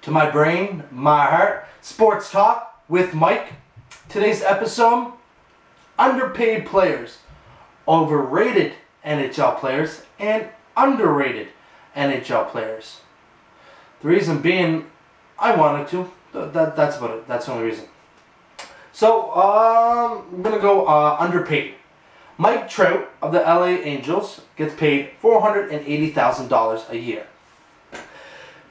To my brain, my heart, sports talk with Mike. Today's episode, underpaid players, overrated NHL players, and underrated NHL players. The reason being, I wanted to. That's about it. That's the only reason. So, I'm going to go underpaid. Mike Trout of the LA Angels gets paid $480,000 a year.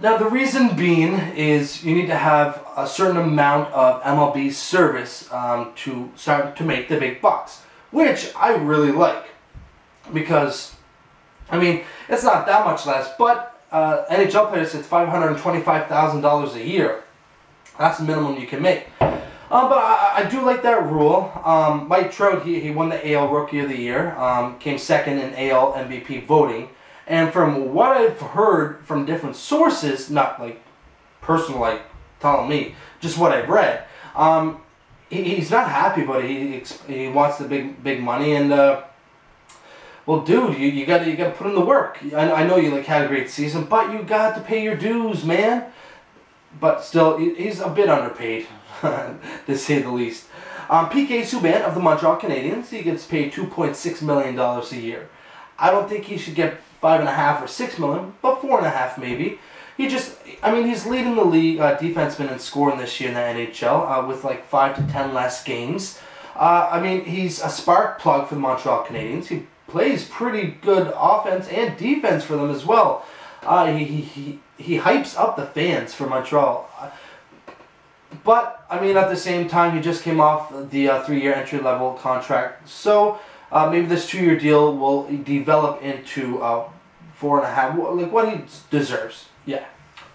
Now, the reason being is you need to have a certain amount of MLB service to start to make the big bucks, which I really like because, I mean, it's not that much less, but NHL players, it's $525,000 a year. That's the minimum you can make. But I do like that rule. Mike Trout, he won the AL Rookie of the Year, came second in AL MVP voting. And from what I've heard from different sources, not like personal, like telling me, just what I've read, he's not happy, but he wants the big money. And well, dude, you gotta put in the work. I know you had a great season, but you got to pay your dues, man. But still, he's a bit underpaid, to say the least. PK Subban of the Montreal Canadiens, he gets paid $2.6 million a year. I don't think he should get $5.5 or $6 million, but $4.5 maybe. He's leading the league defenseman in scoring this year in the NHL with 5 to 10 less games. He's a spark plug for the Montreal Canadiens. He plays pretty good offense and defense for them as well. He hypes up the fans for Montreal. But, at the same time, he just came off the 3-year entry-level contract. So, maybe this 2-year deal will develop into 4.5, what he deserves. Yeah.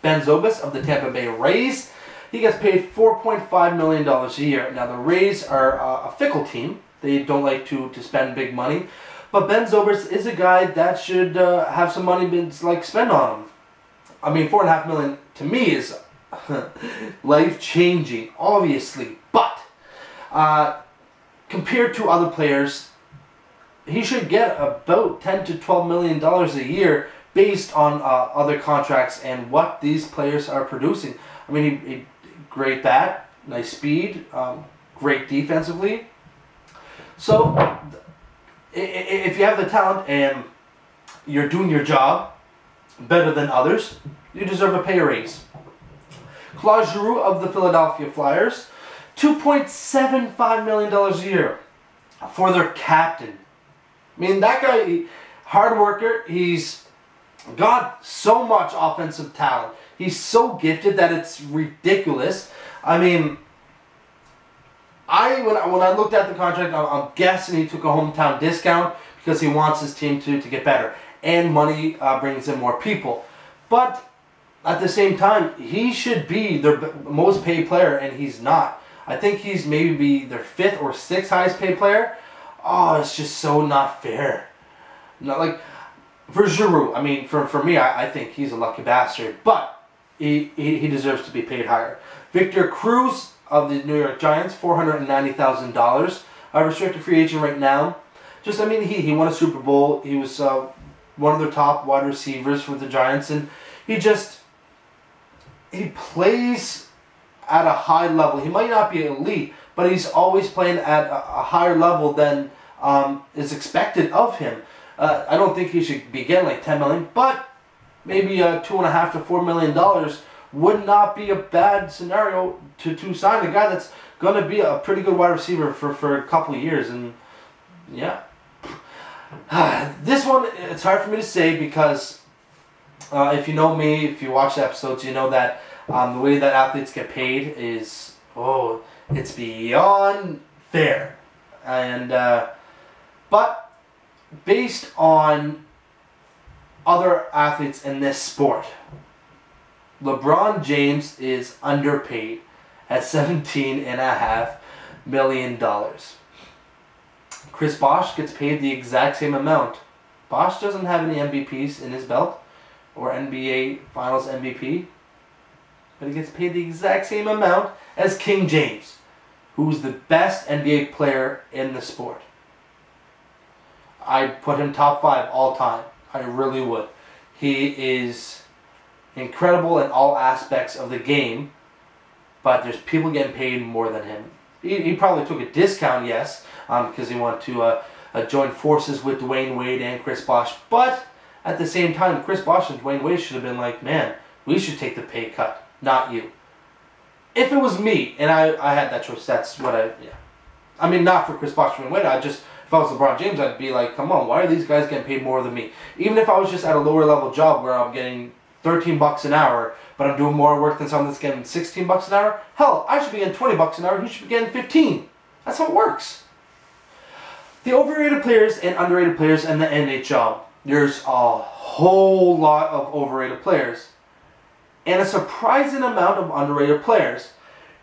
Ben Zobrist of the Tampa Bay Rays, he gets paid $4.5 million a year. Now, the Rays are a fickle team. They don't like to spend big money. But Ben Zobrist is a guy that should have some money spent on him. $4.5 million to me is life-changing, obviously. But compared to other players, he should get about $10 to $12 million a year based on other contracts and what these players are producing. He great bat, nice speed, great defensively. So, if you have the talent and you're doing your job better than others, you deserve a pay raise. Claude Giroux of the Philadelphia Flyers, $2.75 million a year for their captain. That guy, hard worker, he's got so much offensive talent. He's so gifted that it's ridiculous. When I looked at the contract, I'm guessing he took a hometown discount because he wants his team to get better. And money brings in more people. But at the same time, he should be their most paid player, and he's not. I think he's maybe their 5th or 6th highest paid player. Oh, it's just so not fair. For Giroux, for me, I think he's a lucky bastard. But he deserves to be paid higher. Victor Cruz of the New York Giants, $490,000. A restricted free agent right now. He won a Super Bowl. He was one of their top wide receivers for the Giants. And he plays at a high level. He might not be elite, but he's always playing at a higher level than is expected of him. I don't think he should be getting $10 million, but maybe $2.5 to $4 million would not be a bad scenario to sign a guy that's going to be a pretty good wide receiver for a couple of years. And yeah, this one, it's hard for me to say because if you know me, if you watch the episodes, you know that the way that athletes get paid is, it's beyond fair. And but based on other athletes in this sport, LeBron James is underpaid at $17.5 million. Chris Bosh gets paid the exact same amount. Bosh doesn't have any MVPs in his belt or NBA Finals MVP, but he gets paid the exact same amount as King James, who's the best NBA player in the sport. I'd put him top 5 all time. I really would. He is incredible in all aspects of the game, but there's people getting paid more than him. He probably took a discount, yes, because he wanted to join forces with Dwayne Wade and Chris Bosh. But at the same time, Chris Bosh and Dwayne Wade should have been like, man, we should take the pay cut, not you. If it was me, and I had that choice, that's what I mean, not for Chris Bosh and Dwayne Wade. If I was LeBron James, I'd be like, come on, why are these guys getting paid more than me? Even if I was just at a lower level job where I'm getting $13 an hour, but I'm doing more work than someone that's getting $16 an hour, hell, I should be getting $20 an hour, he should be getting 15. That's how it works. The overrated players and underrated players in the NHL. There's a whole lot of overrated players and a surprising amount of underrated players.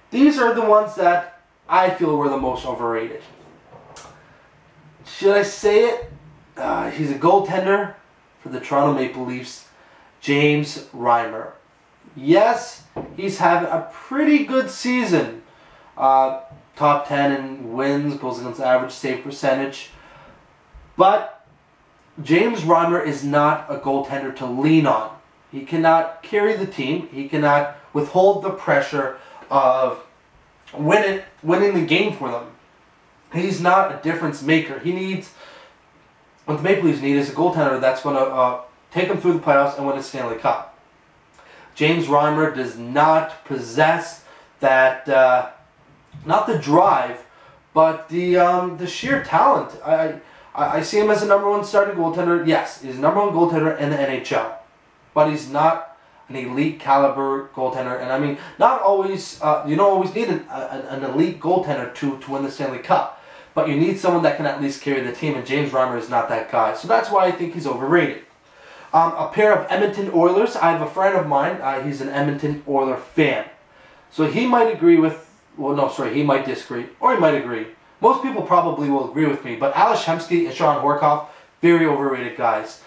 These are the ones that I feel were the most overrated. Should I say it? He's a goaltender for the Toronto Maple Leafs, James Reimer. Yes, he's having a pretty good season. Top 10 in wins, goals against average, save percentage. But James Reimer is not a goaltender to lean on. He cannot carry the team. He cannot withhold the pressure of winning the game for them. He's not a difference maker. What the Maple Leafs need is a goaltender that's going to take them through the playoffs and win a Stanley Cup. James Reimer does not possess that, not the drive, but the sheer talent. I see him as a #1 starting goaltender. Yes, he's a #1 goaltender in the NHL, but he's not an elite caliber goaltender. And I mean, not always. You don't always need an elite goaltender to win the Stanley Cup, but you need someone that can at least carry the team. And James Reimer is not that guy, so that's why I think he's overrated. A pair of Edmonton Oilers. I have a friend of mine. He's an Edmonton Oiler fan, so he might agree with. Well, no, sorry, he might disagree, or he might agree. Most people probably will agree with me, but Ales Hemsky and Sean Horkoff, very overrated guys.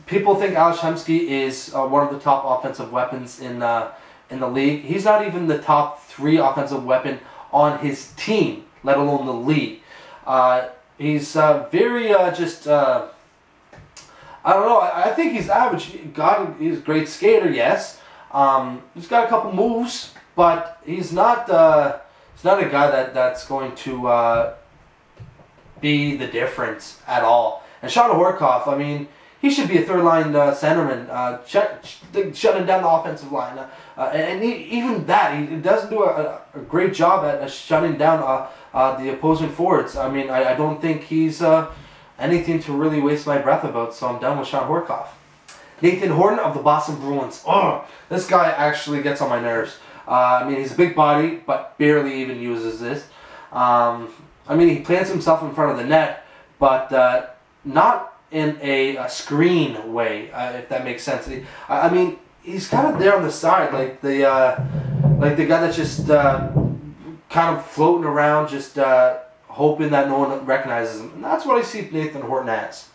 People think Ales Hemsky is one of the top offensive weapons in the league. He's not even the top 3 offensive weapon on his team, let alone the league. He's very I don't know. I think he's average. He's a great skater, yes. He's got a couple moves, but he's not a guy that's going to be the difference at all. And Sean Horkoff, I mean, he should be a third-line centerman, shutting down the offensive line. And even that, he doesn't do a great job at shutting down the opposing forwards. I mean, I don't think he's anything to really waste my breath about, so I'm done with Sean Horkoff. Nathan Horton of the Boston Bruins. Oh, this guy actually gets on my nerves. I mean, he's a big body, but barely even uses this. I mean, he plants himself in front of the net, but not in a screen way, if that makes sense. I mean, he's kind of there on the side, like the guy that's just kind of floating around, just hoping that no one recognizes him. And that's what I see Nathan Horton as.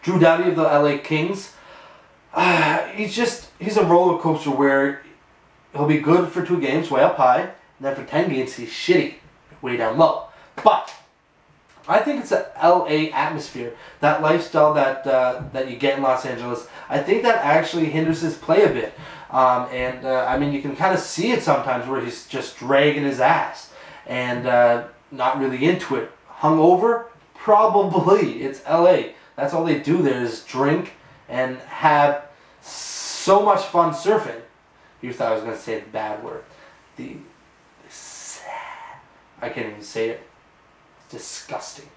Drew Doughty of the LA Kings. He's a roller coaster where he'll be good for 2 games, way up high, and then for 10 games he's shitty, way down low. But I think it's the LA atmosphere, that lifestyle that you get in Los Angeles. I think that actually hinders his play a bit. I mean, you can kind of see it sometimes where he's just dragging his ass and not really into it. Hungover? Probably. It's LA. That's all they do there is drink and have so much fun surfing. You thought I was going to say the bad word. I can't even say it. It's disgusting.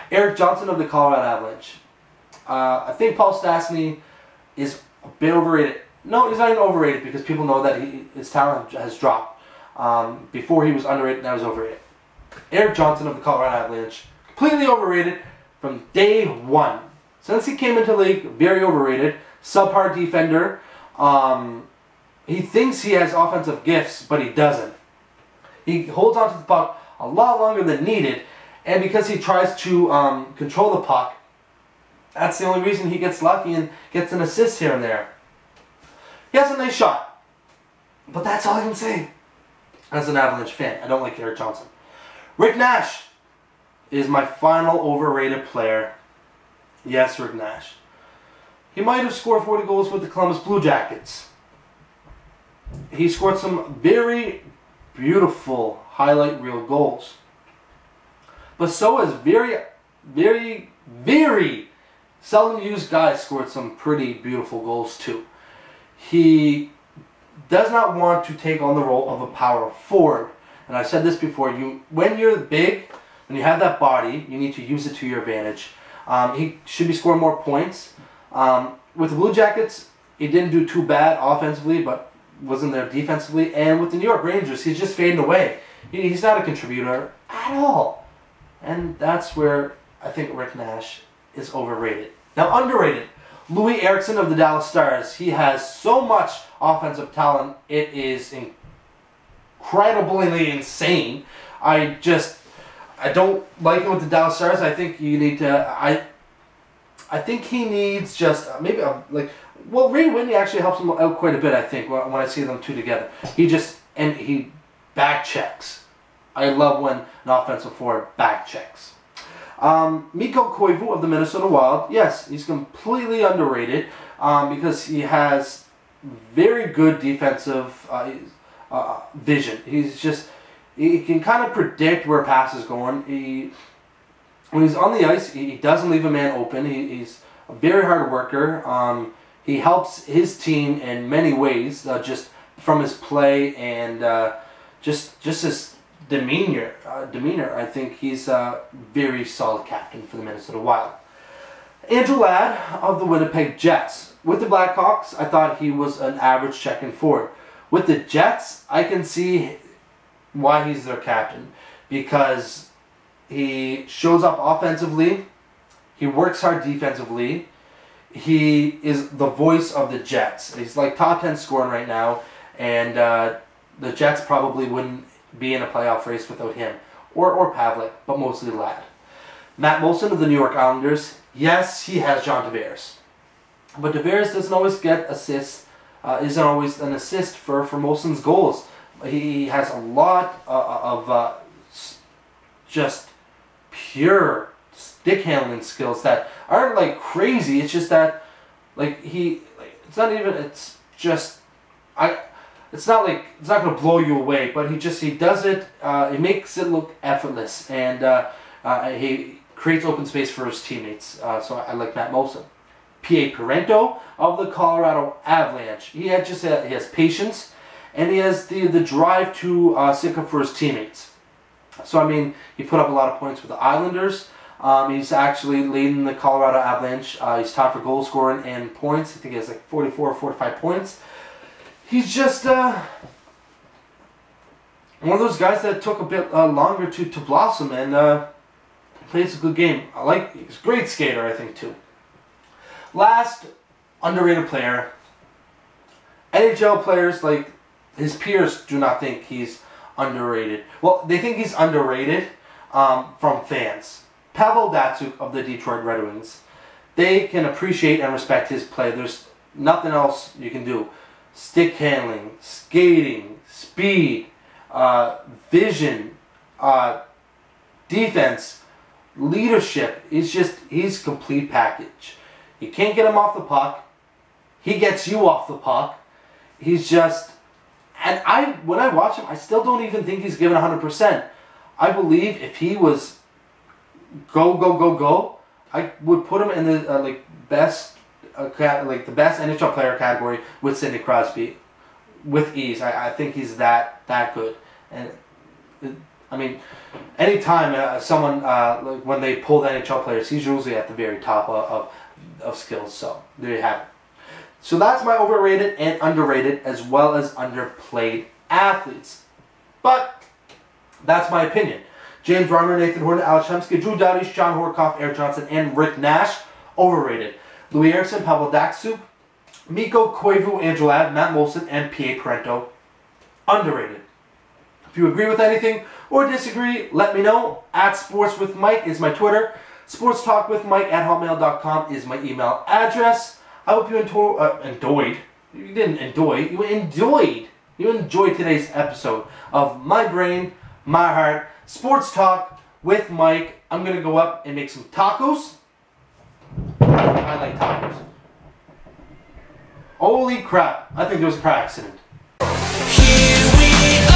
Erik Johnson of the Colorado Avalanche. I think Paul Stastny is a bit overrated. No, he's not even overrated because people know that his talent has dropped. Before he was underrated, now he's overrated. Erik Johnson of the Colorado Avalanche, completely overrated from day one. Since he came into the league, very overrated. Subpar defender. He thinks he has offensive gifts, but he doesn't. He holds onto the puck a lot longer than needed, and because he tries to control the puck, that's the only reason he gets lucky and gets an assist here and there. He has a nice shot, but that's all I can say. As an Avalanche fan, I don't like Erik Johnson. Rick Nash is my final overrated player. Yes, Rick Nash. he might have scored 40 goals with the Columbus Blue Jackets. He scored some very beautiful highlight reel goals. But so has very seldom used guys scored some pretty beautiful goals too. He does not want to take on the role of a power forward. And I've said this before, when you're big, when you have that body, you need to use it to your advantage. He should be scoring more points. With the Blue Jackets, he didn't do too bad offensively, but wasn't there defensively. And with the New York Rangers, he's just fading away. He's not a contributor at all. And that's where I think Rick Nash is overrated. Now, underrated. Louis Eriksson of the Dallas Stars. He has so much offensive talent. It is incredibly insane. I don't like him with the Dallas Stars. I think you need to. I think he needs just maybe well, Ray Whitney actually helps him out quite a bit. I think when I see them two together, he back checks. I love when an offensive forward back checks. Mikko Koivu of the Minnesota Wild. Yes, he's completely underrated because he has very good defensive vision. He can kind of predict where a pass is going. When he's on the ice, he doesn't leave a man open. He's a very hard worker. He helps his team in many ways, just from his play and just his demeanor. I think he's a very solid captain for the Minnesota Wild. Andrew Ladd of the Winnipeg Jets. With the Blackhawks, I thought he was an average check-in forward. With the Jets, I can see why he's their captain, because he shows up offensively, he works hard defensively, he is the voice of the Jets. He's like top 10 scoring right now, and the Jets probably wouldn't be in a playoff race without him, or Pavlik, but mostly Ladd. Matt Moulson of the New York Islanders. Yes, he has John Tavares, but Tavares doesn't always get assists, isn't always an assist for Moulson's goals. He has a lot of just pure stick handling skills that aren't like crazy. It's just that it's not going to blow you away, but he does it. He makes it look effortless, and he creates open space for his teammates. So I like Matt Moulson. P.A. Parento of the Colorado Avalanche. He has patience, and he has the drive to stick up for his teammates. So I mean, he put up a lot of points with the Islanders. He's actually leading the Colorado Avalanche. He's top for goal scoring and points. I think he has like 44 or 45 points. He's just one of those guys that took a bit longer to blossom, and plays a good game. He's a great skater, I think, too. Last underrated player. NHL players, like his peers, do not think he's underrated. Well, they think he's underrated from fans. Pavel Datsyuk of the Detroit Red Wings. They can appreciate and respect his play. There's nothing else you can do. Stick handling, skating, speed, vision, defense, leadership. He's complete package. You can't get him off the puck. He gets you off the puck. He's just... And when I watch him, I still don't even think he's given 100%. I believe if he was go, I would put him in the best the best NHL player category with Sidney Crosby with ease. I think he's that good. And I mean, anytime someone when they pull the NHL players, he's usually at the very top of skills. So there you have it. So that's my overrated and underrated as well as underplayed athletes. But that's my opinion. James Reimer, Nathan Horton, Alex Hemsky, Drew Doughty, John Horkoff, Eric Johnson, and Rick Nash, overrated. Louis Eriksson, Pavel Datsyuk, Mikko Koivu, Andrew Ladd, Matt Moulson, and P.A. Parento, underrated. If you agree with anything or disagree, let me know. @SportsWithMike is my Twitter. SportsTalkWithMike@hotmail.com is my email address. I hope you enjoyed. You didn't enjoy. You enjoyed. You enjoyed today's episode of My Brain, My Heart, Sports Talk with Mike. I'm going to go up and make some tacos. I like tacos. Holy crap. I think there was a car accident. Here we are.